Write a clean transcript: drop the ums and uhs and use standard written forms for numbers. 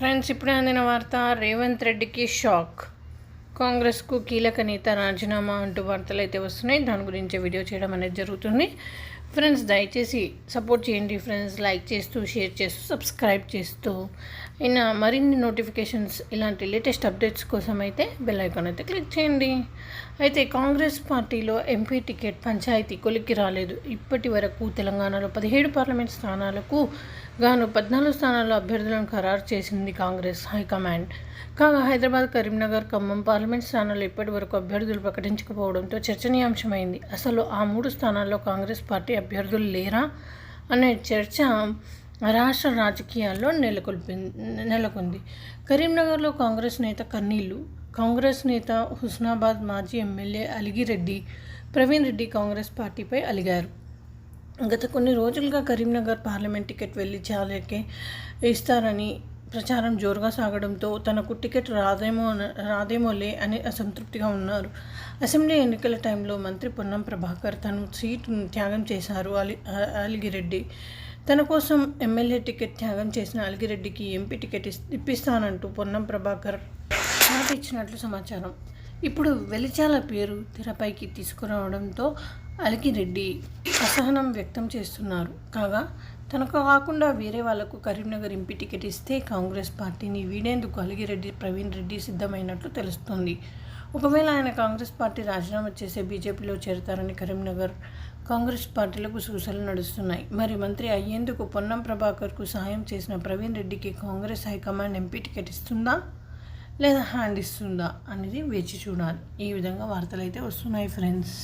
Friends, ఇప్పుడే అందిన వార్త. రేవంత్ రెడ్డికి షాక్. కాంగ్రెస్కు కీలక నేత రాజీనామా అంటూ వార్తలు అయితే వస్తున్నాయి. దాని గురించి వీడియో చేయడం అనేది జరుగుతుంది. ఫ్రెండ్స్, దయచేసి సపోర్ట్ చేయండి ఫ్రెండ్స్, లైక్ చేస్తూ, షేర్ చేస్తూ, సబ్స్క్రైబ్ చేస్తూ, అయినా మరిన్ని నోటిఫికేషన్స్, ఇలాంటి లేటెస్ట్ అప్డేట్స్ కోసం అయితే బెల్ ఐకాన్ అయితే క్లిక్ చేయండి. అయితే కాంగ్రెస్ పార్టీలో ఎంపీ టికెట్ పంచాయతీ కొలిక్కి రాలేదు. ఇప్పటి వరకు తెలంగాణలో 17 పార్లమెంట్ స్థానాలకు గాను 14 స్థానాల్లో అభ్యర్థులను ఖరారు చేసింది కాంగ్రెస్ హైకమాండ్. కాగా హైదరాబాద్, కరీంనగర్, ఖమ్మం పార్లమెంట్ స్థానాల్లో ఇప్పటి వరకు అభ్యర్థులు ప్రకటించకపోవడంతో చర్చనీయాంశమైంది. అసలు ఆ 3 స్థానాల్లో కాంగ్రెస్ పార్టీ అభ్యర్థులు లేరా అనే చర్చ రాష్ట్ర రాజకీయాల్లో నెలకొంది. కరీంనగర్లో కాంగ్రెస్ నేత కన్నీళ్లు. కాంగ్రెస్ నేత హుస్నాబాద్ మాజీ ఎమ్మెల్యే అలిగిరెడ్డి ప్రవీణ్ రెడ్డి కాంగ్రెస్ పార్టీపై అలిగారు. గత కొన్ని రోజులుగా కరీంనగర్ పార్లమెంట్ టికెట్ వెళ్లి చాలకే ఇస్తారని ప్రచారం జోరుగా సాగడంతో తనకు టికెట్ రాదేమోలే అని అసంతృప్తిగా ఉన్నారు. అసెంబ్లీ ఎన్నికల టైంలో మంత్రి పొన్నం ప్రభాకర్ తన సీటును త్యాగం చేశారు. అలిగిరెడ్డి తన కోసం ఎమ్మెల్యే టికెట్ త్యాగం చేసిన అలిగిరెడ్డికి ఎంపీ టికెట్ ఇప్పిస్తానంటూ పొన్నం ప్రభాకర్ మాట ఇచ్చినట్లు సమాచారం. ఇప్పుడు వెలిచాల పేరు తెరపైకి తీసుకురావడంతో అలిగిరెడ్డి అసహనం వ్యక్తం చేస్తున్నారు. కాగా తనకు కాకుండా వేరే వాళ్లకు కరీంనగర్ ఎంపీ టికెట్ ఇస్తే కాంగ్రెస్ పార్టీని వీడేందుకు అలిగిరెడ్డి ప్రవీణ్ రెడ్డి సిద్ధమైనట్లు తెలుస్తోంది. ఒకవేళ ఆయన కాంగ్రెస్ పార్టీ రాజీనామా చేసే బీజేపీలో చేరతారని కరీంనగర్ కాంగ్రెస్ పార్టీలకు సూచనలు నడుస్తున్నాయి. మరి మంత్రి అయ్యేందుకు పొన్నం ప్రభాకర్కు సాయం చేసిన ప్రవీణ్ రెడ్డికి కాంగ్రెస్ హైకమాండ్ ఎంపీ టికెట్ ఇస్తుందా లేదా హ్యాండ్ ఇస్తుందా అనేది వేచి చూడాలి. ఈ విధంగా వార్తలు అయితే వస్తున్నాయి ఫ్రెండ్స్.